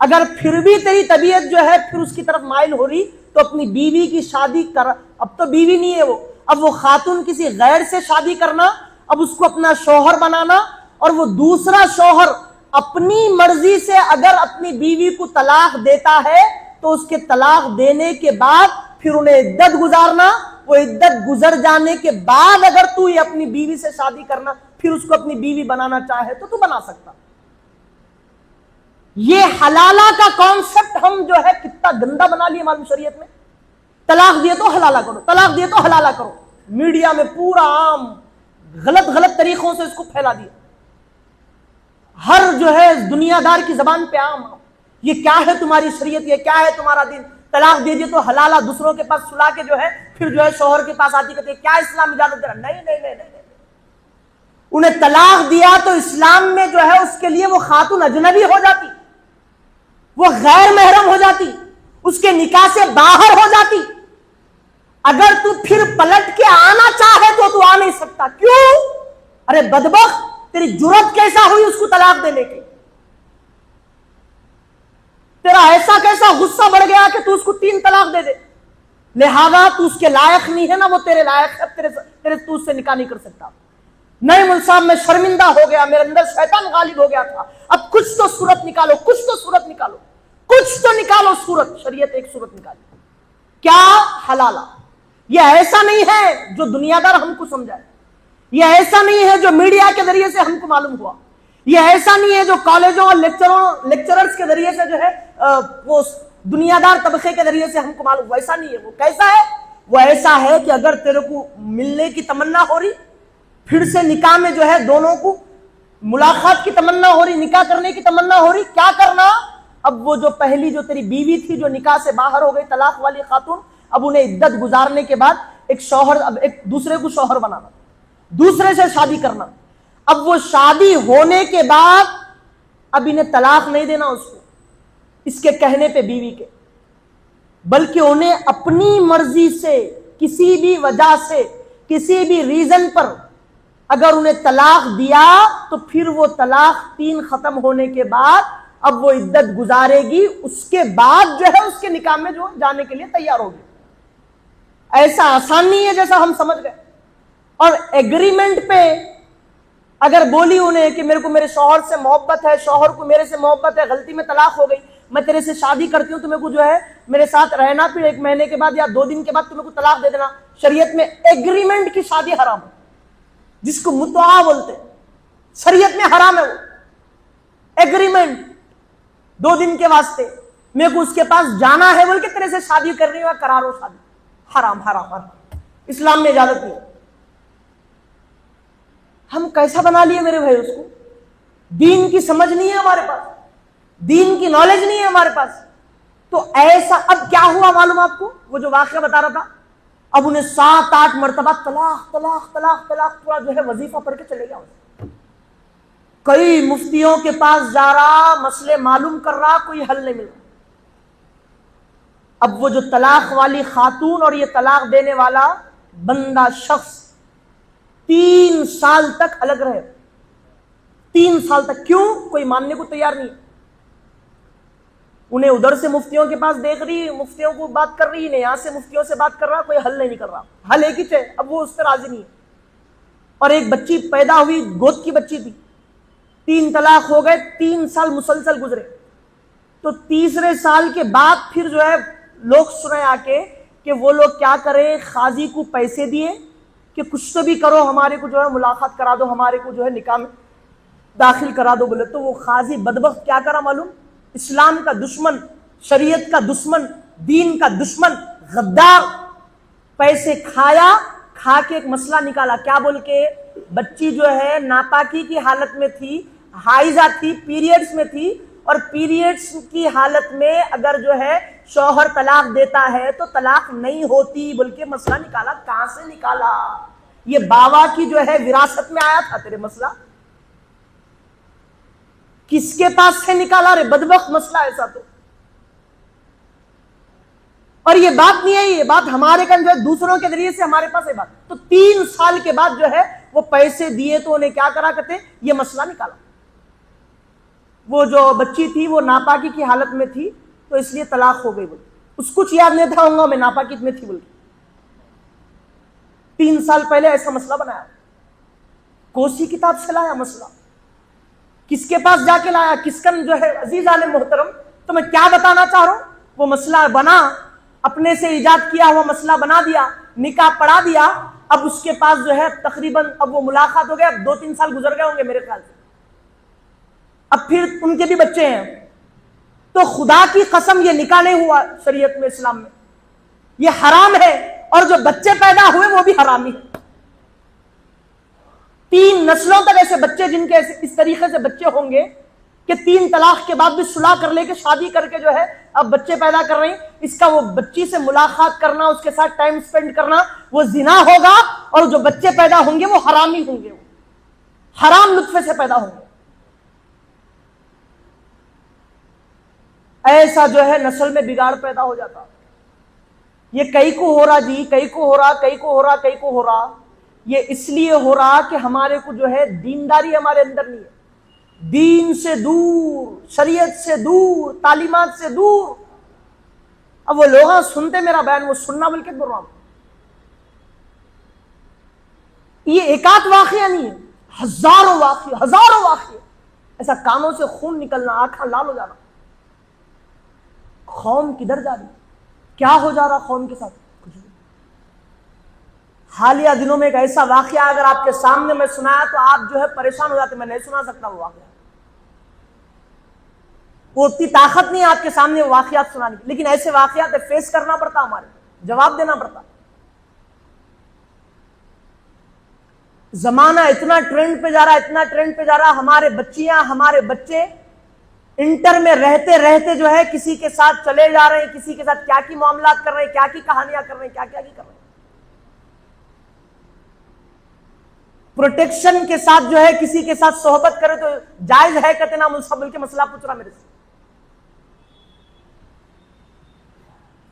اگر پھر بھی تیری طبیعت جو ہے پھر اس کی طرف مائل ہو رہی تو اپنی بیوی کی شادی کر. اب تو بیوی نہیں ہے وہ، اب وہ خاتون کسی غیر سے شادی کرنا، اب اس کو اپنا شوہر بنانا، اور وہ دوسرا شوہر اپنی مرضی سے اگر اپنی بیوی کو طلاق دیتا ہے تو اس کے طلاق دینے کے بعد پھر انہیں عدت گزارنا. وہ عدت گزر جانے کے بعد اگر تو یہ اپنی بیوی سے شادی کرنا، پھر اس کو اپنی بیوی بنانا چاہے تو بنا سکتا. یہ حلالہ کا کانسیپٹ ہم جو ہے کتنا گندا بنا لیے معلوم شریعت میں. طلاق دیے تو حلالہ کرو، طلاق دیے تو حلالہ کرو. میڈیا میں پورا عام غلط غلط طریقوں سے اس کو پھیلا دیا. ہر جو ہے دنیا دار کی زبان پہ عام، یہ کیا ہے تمہاری شریعت، یہ کیا ہے تمہارا دین. طلاق دے دیے تو حلالہ، دوسروں کے پاس سلا کے جو ہے پھر جو ہے شوہر کے پاس آتی کہتے کیا اسلام اجازت دے رہا. نہیں نہیں نہیں نہیں، انہیں طلاق دیا تو اسلام میں جو ہے اس کے لیے وہ خاتون اجنبی ہو جاتی، وہ غیر محرم ہو جاتی، اس کے نکاح سے باہر ہو جاتی. اگر تو پھر پلٹ کے آنا چاہے تو آ نہیں سکتا. کیوں؟ ارے بدبخت، تیری جرت کیسا ہوئی اس کو طلاق دینے کی؟ تیرا ایسا کیسا غصہ بڑھ گیا کہ تو اس کو 3 طلاق دے دے؟ لہذا تو اس کے لائق نہیں ہے نا، وہ تیرے لائق ہے، تو اس سے نکاح نہیں کر سکتا. نہیں مل صاحب میں شرمندہ ہو گیا، میرے اندر شیطان غالب ہو گیا تھا، اب کچھ تو صورت نکالو، کچھ تو صورت نکالو، کچھ تو نکالو صورت. شریعت ایک صورت نکالی، کیا؟ حلالہ. یہ ایسا نہیں ہے جو دنیا دار ہم کو سمجھائے، یہ ایسا نہیں ہے جو میڈیا کے ذریعے سے ہم کو معلوم ہوا، یہ ایسا نہیں ہے جو کالجوں اور لیکچررز کے ذریعے سے جو ہے وہ دنیا دار طبقے کے ذریعے سے ہم کو معلوم. ویسا نہیں ہے. وہ کیسا ہے؟ وہ ایسا ہے کہ اگر تیرے کو ملنے کی تمنا ہو رہی، پھر سے نکاح میں جو ہے دونوں کو ملاقات کی تمنا ہو رہی، نکاح کرنے کی تمنا ہو رہی، کیا کرنا؟ اب وہ جو پہلی جو تیری بیوی تھی جو نکاح سے باہر ہو گئی، طلاق والی خاتون، اب انہیں عدت گزارنے کے بعد ایک شوہر، اب ایک دوسرے کو شوہر بنانا، دوسرے سے شادی کرنا. اب وہ شادی ہونے کے بعد اب انہیں طلاق نہیں دینا اس کو، اس کے کہنے پہ بیوی کے، بلکہ انہیں اپنی مرضی سے کسی بھی وجہ سے کسی بھی ریزن پر اگر انہیں طلاق دیا تو پھر وہ طلاق 3 ختم ہونے کے بعد اب وہ عدت گزارے گی، اس کے بعد جو ہے اس کے نکاح میں جو جانے کے لیے تیار ہوگی. ایسا آسان نہیں ہے جیسا ہم سمجھ گئے. اور ایگریمنٹ پہ اگر بولی انہیں کہ میرے کو میرے شوہر سے محبت ہے، شوہر کو میرے سے محبت ہے، غلطی میں طلاق ہو گئی، میں تیرے سے شادی کرتی ہوں، تمہیں کو جو ہے میرے ساتھ رہنا، پھر 1 مہینے کے بعد یا 2 دن کے بعد تمہیں کو طلاق دے دینا. شریعت میں ایگریمنٹ کی شادی حرام ہے، جس کو متعا بولتے ہیں، شریعت میں حرام ہے. وہ ایگریمنٹ 2 دن کے واسطے میرے کو اس کے پاس جانا ہے بول کے تیرے سے شادی کر رہی ہوں، کرارو شادی، حرام حرام حرام، اسلام میں اجازت نہیں. ہم کیسا بنا لیے میرے بھائی اس کو؟ دین کی سمجھ نہیں ہے ہمارے پاس، دین کی نالج نہیں ہے ہمارے پاس. تو ایسا اب کیا ہوا معلوم آپ کو؟ وہ جو واقعہ بتا رہا تھا, اب انہیں 7-8 مرتبہ طلاق طلاق طلاق طلاق پورا جو ہے وظیفہ پڑھ کے چلے گیا. کئی مفتیوں کے پاس جا رہا, مسئلے معلوم کر رہا, کوئی حل نہیں مل رہا. اب وہ جو طلاق والی خاتون اور یہ طلاق دینے والا بندہ شخص 3 سال تک الگ رہے. 3 سال تک. کیوں؟ کوئی ماننے کو تیار نہیں. انہیں ادھر سے مفتیوں کے پاس دیکھ رہی, مفتیوں کو بات کر رہی, انہیں یہاں سے مفتیوں سے بات کر رہا, کوئی حل نہیں کر رہا. حل ایک ہی ہے, اب وہ اس سے راضی نہیں ہے. اور ایک بچی پیدا ہوئی, گود کی بچی تھی. 3 طلاق ہو گئے, 3 سال مسلسل گزرے. تو تیسرے سال کے بعد پھر جو ہے لوگ سنے آ کے کہ وہ لوگ کیا کریں, قاضی کو پیسے دیے کہ کچھ تو بھی کرو, ہمارے کو جو ہے ملاقات کرا دو, ہمارے کو جو ہے نکاح میں داخل کرا دو بولے. تو وہ قاضی بدبخت کیا کرا معلوم؟ اسلام کا دشمن, شریعت کا دشمن, دین کا دشمن, غدار, پیسے کھایا, کھا کے ایک مسئلہ نکالا. کیا بول کے؟ بچی جو ہے ناپاکی کی حالت میں تھی, حائضہ تھی, پیریڈز میں تھی, اور پیریڈز کی حالت میں اگر جو ہے شوہر طلاق دیتا ہے تو طلاق نہیں ہوتی بول کے مسئلہ نکالا. کہاں سے نکالا؟ یہ باوا کی جو ہے وراثت میں آیا تھا تیرے مسئلہ. کس کے پاس سے نکالا رے بدبخت مسئلہ ایسا؟ تو اور یہ بات نہیں ہے, یہ بات ہمارے کن جو ہے دوسروں کے ذریعے سے ہمارے پاس ہے بات. تو 3 سال کے بعد جو ہے وہ پیسے دیے تو انہیں کیا کرا کرتے, یہ مسئلہ نکالا. وہ جو بچی تھی وہ ناپاکی کی حالت میں تھی تو اس لیے طلاق ہو گئی. بول اس کچھ یاد نہیں تھا ہوں میں ناپاکی میں تھی بول کے 3 سال پہلے ایسا مسئلہ بنایا. کوسی کتاب سے لایا مسئلہ, کس کے پاس جا کے لایا, کس کن جو ہے عزیز عالم محترم. تو میں کیا بتانا چاہ رہا ہوں, وہ مسئلہ بنا, اپنے سے ایجاد کیا ہوا مسئلہ بنا دیا, نکاح پڑھا دیا. اب اس کے پاس جو ہے تقریباً اب وہ ملاقات ہو گیا, اب 2-3 سال گزر گئے ہوں گے میرے خیال سے. اب پھر ان کے بھی بچے ہیں. تو خدا کی قسم یہ نکاح نہیں ہوا شریعت میں, اسلام میں, یہ حرام ہے. اور جو بچے پیدا ہوئے وہ بھی حرامی ہے. 3 نسلوں تک ایسے بچے جن کے اس طریقے سے بچے ہوں گے کہ 3 طلاق کے بعد بھی صلح کر لے کے شادی کر کے جو ہے اب بچے پیدا کر رہے ہیں. اس کا وہ بچی سے ملاقات کرنا, اس کے ساتھ ٹائم سپینڈ کرنا وہ زنا ہوگا, اور جو بچے پیدا ہوں گے وہ حرامی ہوں گے, وہ حرام نطفے سے پیدا ہوں گے. ایسا جو ہے نسل میں بگاڑ پیدا ہو جاتا. یہ کئی کو ہو رہا جی, کئی کو ہو رہا, کئی کو ہو رہا, کئی کو ہو رہا. یہ اس لیے ہو رہا کہ ہمارے کو جو ہے دینداری ہمارے اندر نہیں ہے, دین سے دور, شریعت سے دور, تعلیمات سے دور. اب وہ لوگ سنتے میرا بیان, وہ سننا بول کے بول رہا ہوں. یہ ایکات واقعہ نہیں ہے, ہزاروں واقعے. ایسا کانوں سے خون نکلنا, آنکھیں لال ہو جانا. قوم کدھر جا رہی, کیا ہو جا رہا قوم کے ساتھ؟ حالیہ دنوں میں ایک ایسا واقعہ اگر آپ کے سامنے میں سنایا تو آپ جو ہے پریشان ہو جاتے. میں نہیں سنا سکتا وہ واقعہ, وہ اتنی طاقت نہیں آپ کے سامنے واقعات سنانے کی. لیکن ایسے واقعات فیس کرنا پڑتا, ہمارے جواب دینا پڑتا. زمانہ اتنا ٹرینڈ پہ جا رہا, اتنا ٹرینڈ پہ جا رہا. ہمارے بچیاں, ہمارے بچے انٹر میں رہتے رہتے جو ہے کسی کے ساتھ چلے جا رہے ہیں, کسی کے ساتھ کیا کی معاملات کر رہے ہیں, کیا کی کہانیاں کر رہے ہیں, کیا کیا کی کر رہے ہیں. پروٹیکشن کے ساتھ جو ہے کسی کے ساتھ صحبت کرے تو جائز ہے کہتے نا مستقبل کے مسئلہ پوچھ رہا میرے سے.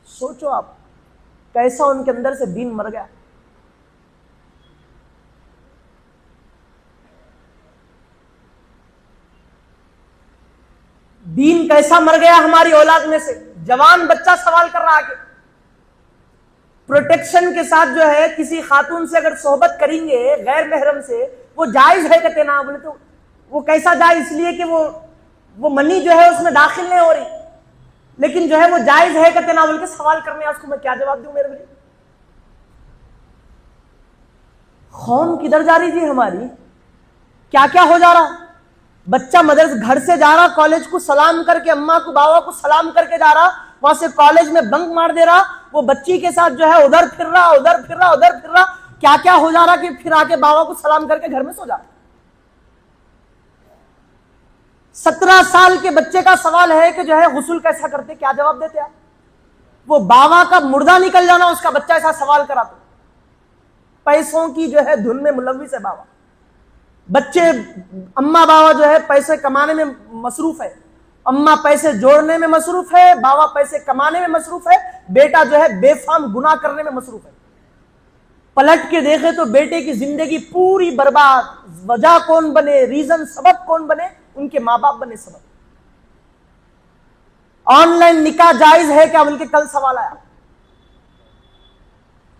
سوچو آپ کیسا ان کے اندر سے دین مر گیا. دین کیسا مر گیا ہماری اولاد میں سے. جوان بچہ سوال کر رہا کہ پروٹیکشن کے ساتھ جو ہے کسی خاتون سے اگر صحبت کریں گے غیر محرم سے, وہ جائز ہے کہتے نا. بولے تو وہ کیسا جائز؟ اس لیے کہ وہ منی جو ہے اس میں داخل نہیں ہو رہی, لیکن جو ہے وہ جائز ہے کہتے نا. بول کے سوال کرنے اس کو میں کیا جواب دوں میرے لیے؟ قوم کدھر جا رہی تھی ہماری, کیا کیا ہو جا رہا. بچہ مدرسے گھر سے جا رہا, کالج کو سلام کر کے, اماں کو بابا کو سلام کر کے جا رہا, وہاں سے کالج میں بنک مار دے رہا, وہ بچی کے ساتھ جو ہے ادھر پھر رہا. کیا کیا ہو جا رہا کہ پھر آ کے بابا کو سلام کر کے گھر میں سو جا رہا. 17 سال کے بچے کا سوال ہے کہ جو ہے غسل کیسا کرتے، کیا جواب دیتے آپ؟ وہ بابا کا مردہ نکل جانا اس کا بچہ ایسا سوال کرا تو پیسوں کی جو ہے دھن میں ملوث ہے بابا. بچے اماں بابا جو ہے پیسے کمانے میں مصروف ہے، اماں پیسے جوڑنے میں مصروف ہے، بابا پیسے کمانے میں مصروف ہے، بیٹا جو ہے بے فام گناہ کرنے میں مصروف ہے. پلٹ کے دیکھے تو بیٹے کی زندگی پوری برباد. وجہ کون بنے، ریزن سبب کون بنے؟ ان کے ماں باپ بنے سبب. آن لائن نکاح جائز ہے کیا؟ بلکہ کل سوال آیا.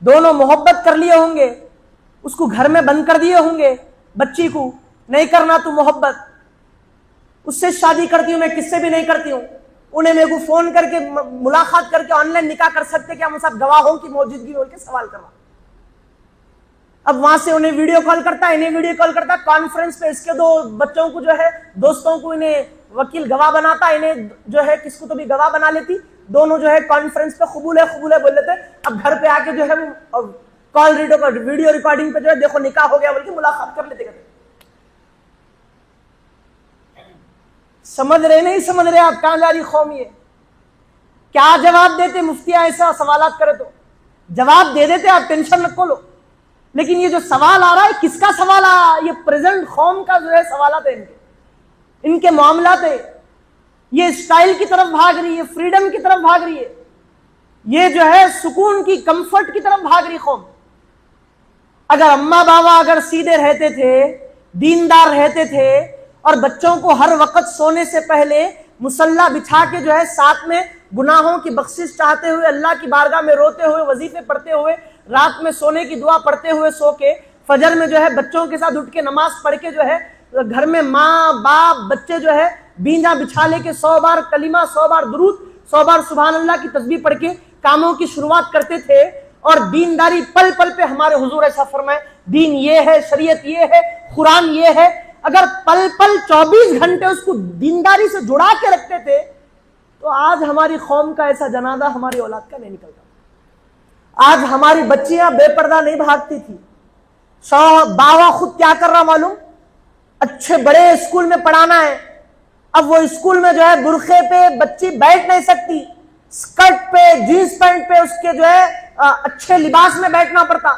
دونوں محبت کر لیے ہوں گے، اس کو گھر میں بند کر دیے ہوں گے، بچی کو نہیں کرنا تو محبت، اس سے شادی کرتی ہوں میں، کس سے بھی نہیں کرتی ہوں. انہیں میرے کو فون کر کے ملاقات کر کے آن لائن نکاح کر سکتے کیا؟ مجھ سے گواہوں کی موجودگی بول کے سوال کرنا. اب وہاں سے انہیں ویڈیو کال کرتا ہے، انہیں ویڈیو کال کرتا ہے، کانفرنس پہ اس کے دو بچوں کو جو ہے دوستوں کو انہیں وکیل گواہ بناتا، انہیں جو ہے کس کو تو بھی گواہ بنا لیتی، دونوں جو ہے کانفرنس پہ قبول ہے بول لیتے. اب گھر پہ آ کے جو ہے کال ویڈیو ریکارڈنگ پہ جو ہے دیکھو نکاح ہو گیا بول کے ملاقات کر لیتے. سمجھ رہے نہیں سمجھ رہے آپ؟ کہاں جا رہی قوم؟ یہ کیا جواب دیتے مفتی ایسا سوالات کرے تو؟ جواب دے دیتے آپ، ٹینشن نہ کھولو. لیکن یہ جو سوال آ رہا ہے کس کا سوال آ رہا ہے؟ یہ پریزنٹ قوم کا جو ہے سوالات ہیں، ان کے معاملات ہیں. یہ اسٹائل کی طرف بھاگ رہی ہے، فریڈم کی طرف بھاگ رہی ہے، یہ جو ہے سکون کی کمفرٹ کی طرف بھاگ رہی قوم. اگر اماں بابا اگر سیدھے رہتے تھے، دیندار رہتے تھے، اور بچوں کو ہر وقت سونے سے پہلے مصلی بچھا کے جو ہے ساتھ میں گناہوں کی بخشش چاہتے ہوئے، اللہ کی بارگاہ میں روتے ہوئے، وظیفے پڑھتے ہوئے، رات میں سونے کی دعا پڑھتے ہوئے سو کے، فجر میں جو ہے بچوں کے ساتھ اٹھ کے نماز پڑھ کے جو ہے گھر میں ماں باپ بچے جو ہے بینجا بچھا لے کے 100 بار کلمہ، 100 بار درود، 100 بار سبحان اللہ کی تسبیح پڑھ کے کاموں کی شروعات کرتے تھے. اور دینداری پل پل پہ ہمارے حضور ایسا فرمائے دین یہ ہے، شریعت یہ ہے، قرآن یہ ہے. اگر پل پل 24 گھنٹے اس کو دینداری سے جڑا کے رکھتے تھے تو آج ہماری قوم کا ایسا جنازہ ہماری اولاد کا نہیں نکلتا. آج ہماری بچیاں بے پردہ نہیں بھاگتی تھی. باوا خود کیا کر رہا معلوم؟ اچھے بڑے اسکول میں پڑھانا ہے، اب وہ اسکول میں جو ہے برقعے پہ بچی بیٹھ نہیں سکتی، اسکرٹ پہ جینس پینٹ پہ اس کے جو ہے اچھے لباس میں بیٹھنا پڑتا.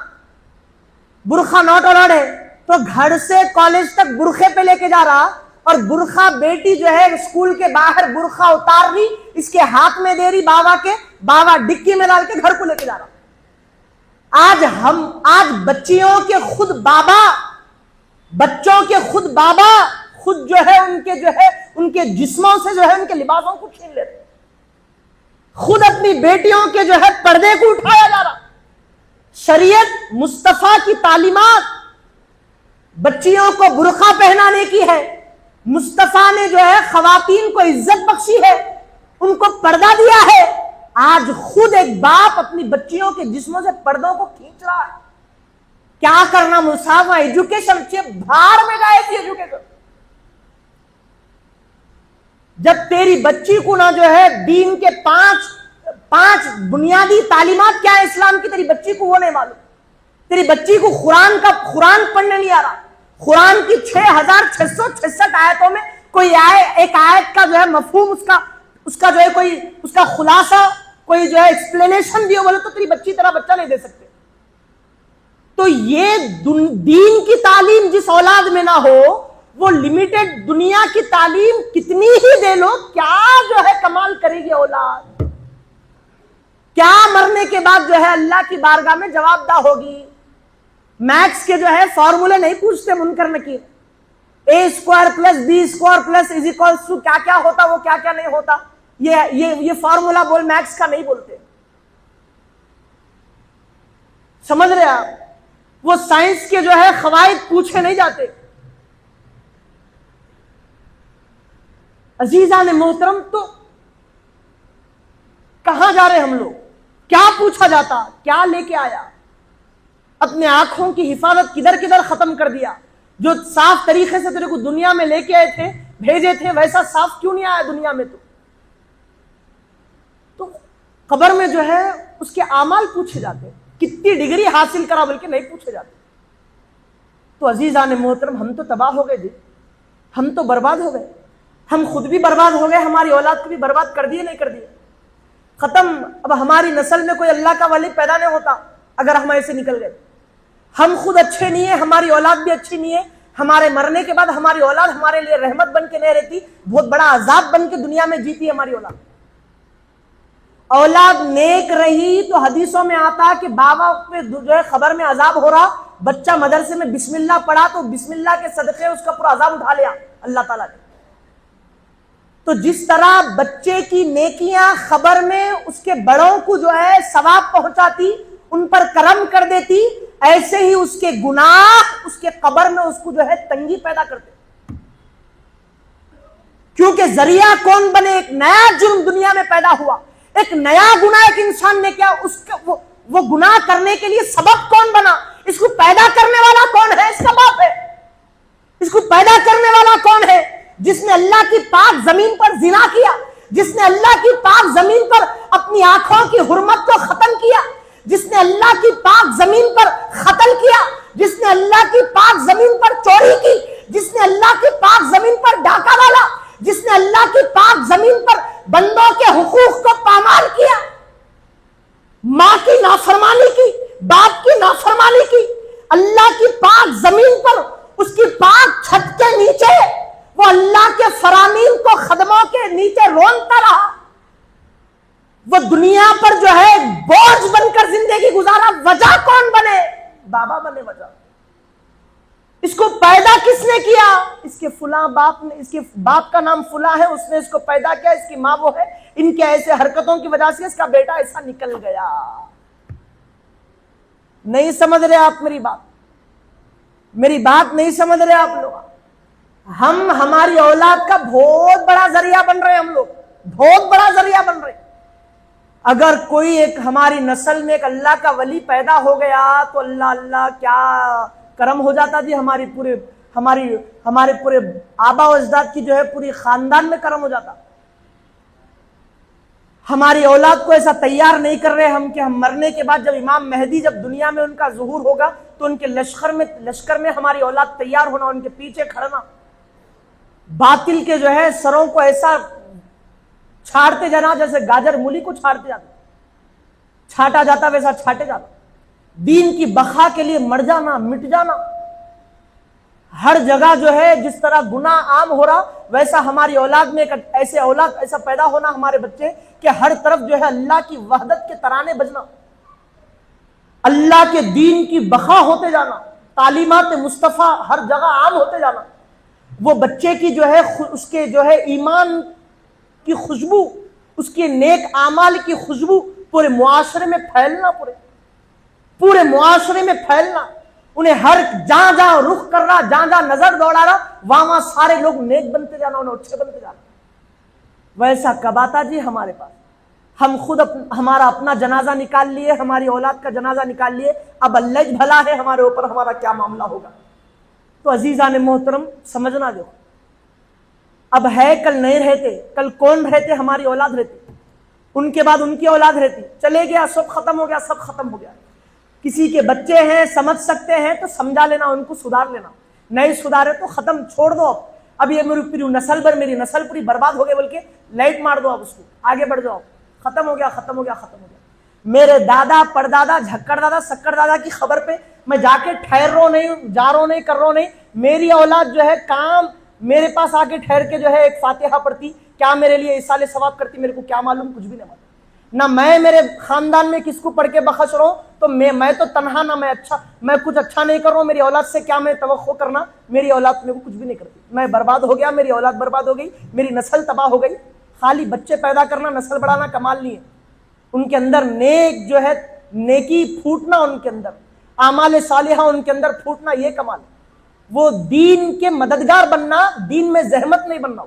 برقع ناٹ الاؤڈ ہے تو گھر سے کالج تک برقعے پہ لے کے جا رہا، اور برقع بیٹی جو ہے اسکول کے باہر برقع اتار رہی، اس کے ہاتھ میں دے رہی بابا ڈکی میں ڈال کے گھر کو لے کے جا رہا. آج بچیوں کے خود بابا، بچوں کے خود بابا خود جو ہے ان کے جسموں سے جو ہے ان کے لباسوں کو چھین لیتے، خود اپنی بیٹیوں کے جو ہے پردے کو اٹھایا جا رہا. شریعت مصطفیٰ کی تعلیمات بچیوں کو برقع پہنانے کی ہے. مصطفیٰ نے جو ہے خواتین کو عزت بخشی ہے، ان کو پردہ دیا ہے. آج خود ایک باپ اپنی بچیوں کے جسموں سے پردوں کو کھینچ رہا ہے. کیا کرنا؟ مساوات ایجوکیشن بھاڑ میں گئے تھی ایجوکیشن. جب تیری بچی کو نہ جو ہے دین کے پانچ بنیادی تعلیمات کیا ہے اسلام کی، تیری بچی کو وہ نہیں معلوم، تیری بچی کو قرآن پڑھنے نہیں آ رہا، قرآن کی 6666 آیتوں میں کوئی ایک آیت کا جو ہے مفہوم اس کا جو ہے کوئی اس کا خلاصہ کوئی جو ہے ایکسپلینیشن دیو بولے تو تیری بچی طرح بچہ نہیں دے سکتے. تو یہ دین کی تعلیم جس اولاد میں نہ ہو، وہ لمیٹڈ دنیا کی تعلیم کتنی ہی دے لو، کیا جو ہے کمال کرے گی اولاد؟ کیا مرنے کے بعد جو ہے اللہ کی بارگاہ میں جواب دہ ہوگی؟ میتھس کے جو ہے فارمولے نہیں پوچھتے منکر نکیر، A² + B² + کیا کیا ہوتا، وہ کیا کیا نہیں ہوتا، یہ فارمولا بول میتھس کا نہیں بولتے. سمجھ رہے آپ؟ وہ سائنس کے جو ہے قواعد پوچھے نہیں جاتے. عزیزان محترم، تو کہاں جا رہے ہم لوگ؟ کیا پوچھا جاتا؟ کیا لے کے آیا؟ اپنے آنکھوں کی حفاظت کدھر ختم کر دیا. جو صاف طریقے سے تیرے کو دنیا میں لے کے آئے تھے، بھیجے تھے، ویسا صاف کیوں نہیں آیا دنیا میں؟ تو قبر میں جو ہے اس کے اعمال پوچھے جاتے، کتنی ڈگری حاصل کرا بلکہ نہیں پوچھے جاتے. تو عزیزان محترم، ہم تو تباہ ہو گئے جی، ہم تو برباد ہو گئے. ہم خود بھی برباد ہو گئے, ہماری اولاد کو بھی برباد کر دیے, نہیں کر دیے, ختم. اب ہماری نسل میں کوئی اللہ کا ولی پیدا نہیں ہوتا اگر ہم ایسے نکل گئے. ہم خود اچھے نہیں ہیں, ہماری اولاد بھی اچھی نہیں ہے, ہمارے مرنے کے بعد ہماری اولاد ہمارے لیے رحمت بن کے نہیں رہتی, بہت بڑا عذاب بن کے دنیا میں جیتی ہے ہماری اولاد. اولاد نیک رہی تو حدیثوں میں آتا کہ بابا پہ جو ہے خبر میں عذاب ہو رہا, بچہ مدرسے میں بسم اللہ پڑھا تو بسم اللہ کے صدقے اس کا پورا عذاب اٹھا لیا اللہ تعالیٰ نے. تو جس طرح بچے کی نیکیاں خبر میں اس کے بڑوں کو جو ہے ثواب پہنچاتی, ان پر کرم کر دیتی, ایسے ہی اس کے گناہ اس کے قبر میں اس کو جو ہے تنگی پیدا کرتے. کیونکہ ذریعہ کون بنے, ایک نیا جرم دنیا میں پیدا ہوا, ایک نیا گناہ ایک انسان نے کیا, اس کا وہ گناہ کرنے کے لیے سبب کون بنا, اس کو پیدا کرنے والا کون ہے, اس کا باپ ہے. اس کو پیدا کرنے والا کون ہے, جس نے اللہ کی پاک زمین پر زنا کیا, جس نے اللہ کی پاک زمین پر اپنی آنکھوں کی حرمت کو ختم کیا, جس نے اللہ کی پاک زمین پر قتل کیا, جس نے اللہ کی پاک زمین پر چوری کی, جس نے اللہ کی پاک زمین پر ڈاکہ ڈالا, جس نے اللہ کی پاک زمین پر بندوں کے حقوق کو پامال کیا, ماں کی نافرمانی کی, باپ کی نافرمانی کی, اللہ کی پاک زمین پر اس کی پاک چھت کے نیچے وہ اللہ کے فرامین کو خدموں کے نیچے رونتا رہا, وہ دنیا پر جو ہے بوجھ بن کر زندگی گزارا. وجہ کون بنے, بابا بنے وجہ. اس کو پیدا کس نے کیا, اس کے فلاں باپ نے, اس کے باپ کا نام فلاں ہے, اس نے اس کو پیدا کیا, اس کی ماں وہ ہے, ان کے ایسے حرکتوں کی وجہ سے اس کا بیٹا ایسا نکل گیا. نہیں سمجھ رہے آپ میری بات, میری بات نہیں سمجھ رہے آپ لوگ. ہم ہماری اولاد کا بہت بڑا ذریعہ بن رہے ہیں, ہم لوگ بہت بڑا ذریعہ بن رہے ہیں. اگر کوئی ایک ہماری نسل میں ایک اللہ کا ولی پیدا ہو گیا تو اللہ اللہ کیا کرم ہو جاتا جی, ہمارے پورے آبا و اجداد کی جو ہے پوری خاندان میں کرم ہو جاتا. ہماری اولاد کو ایسا تیار نہیں کر رہے ہم کہ ہم مرنے کے بعد جب امام مہدی جب دنیا میں ان کا ظہور ہوگا تو ان کے لشکر میں ہماری اولاد تیار ہونا, ان کے پیچھے کھڑنا, باطل کے جو ہے سروں کو ایسا چھاڑتے جانا جیسے گاجر مولی کو چھاڑتے جاتا, چھاٹا جاتا ویسا چھاٹے جاتا. دین کی بقا کے لیے مر جانا, مٹ جانا. ہر جگہ جو ہے جس طرح گناہ عام ہو رہا ویسا ہماری اولاد میں ایسا پیدا ہونا, ہمارے بچے کہ ہر طرف جو ہے اللہ کی وحدت کے ترانے بجنا, اللہ کے دین کی بقا ہوتے جانا, تعلیمات مصطفیٰ ہر جگہ عام ہوتے جانا. وہ بچے کی جو ہے اس کے جو ہے ایمان کی خوشبو, اس کے نیک اعمال کی خوشبو پورے معاشرے میں پھیلنا, پورے معاشرے میں پھیلنا. انہیں ہر جہاں جہاں رخ کر رہا, جہاں جہاں نظر دوڑا رہا, وہاں سارے لوگ نیک بنتے جانا, انہیں اچھے بنتے جانا. ویسا کب آتا جی ہمارے پاس. ہم خود ہمارا اپنا جنازہ نکال لیے, ہماری اولاد کا جنازہ نکال لیے, اب اللہ بھلا ہے ہمارے اوپر ہمارا کیا معاملہ ہوگا. تو عزیزان محترم سمجھنا جو اب ہے کل نہیں رہتے, کل کون رہتے, ہماری اولاد رہتی, ان کے بعد ان کی اولاد رہتی. چلے گیا سب ختم ہو گیا, سب ختم ہو گیا. کسی کے بچے ہیں سمجھ سکتے ہیں تو سمجھا لینا, ان کو سدھار لینا, نہیں سدھارے تو ختم, چھوڑ دو. اب یہ میری نسل بھر, میری نسل پوری برباد ہو گئی بول کے لائٹ مار دو, اب اس کو آگے بڑھ جاؤ, ختم ہو گیا, ختم ہو گیا, ختم ہو گیا. میرے دادا پردادا جھکڑ دادا شکر دادا کی خبر پہ میں جا کے ٹھہر رہا نہیں, جا رہا نہیں, کر رہا نہیں. میری اولاد جو ہے کام میرے پاس آ کے ٹھہر کے جو ہے ایک فاتحہ پڑھتی, کیا میرے لیے ایصال ثواب کرتی, میرے کو کیا معلوم, کچھ بھی نہیں معلوم. نہ میں میرے خاندان میں کس کو پڑھ کے بخش رہا ہوں, تو میں تو تنہا, نہ میں کچھ اچھا نہیں کر رہا ہوں. میری اولاد سے کیا میں توقع کرنا, میری اولاد میرے کو کچھ بھی نہیں کرتی. میں برباد ہو گیا, میری اولاد برباد ہو گئی, میری نسل تباہ ہو گئی. خالی بچے پیدا کرنا, نسل بڑھانا کمال نہیں ہے. ان کے اندر نیک جو ہے نیکی پھوٹنا, ان کے اندر اعمال صالحہ ان کے اندر پھوٹنا, یہ کمال ہے. وہ دین کے مددگار بننا, دین میں زحمت نہیں بننا,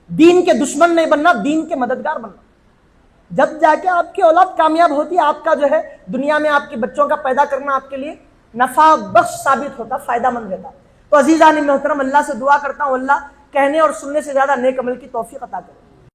دین کے دشمن نہیں بننا, دین کے مددگار بننا. جب جا کے آپ کی اولاد کامیاب ہوتی ہے, آپ کا جو ہے دنیا میں آپ کے بچوں کا پیدا کرنا آپ کے لیے نفع بخش ثابت ہوتا, فائدہ مند رہتا. تو عزیزان محترم اللہ سے دعا کرتا ہوں اللہ کہنے اور سننے سے زیادہ نیک عمل کی توفیق عطا کرے.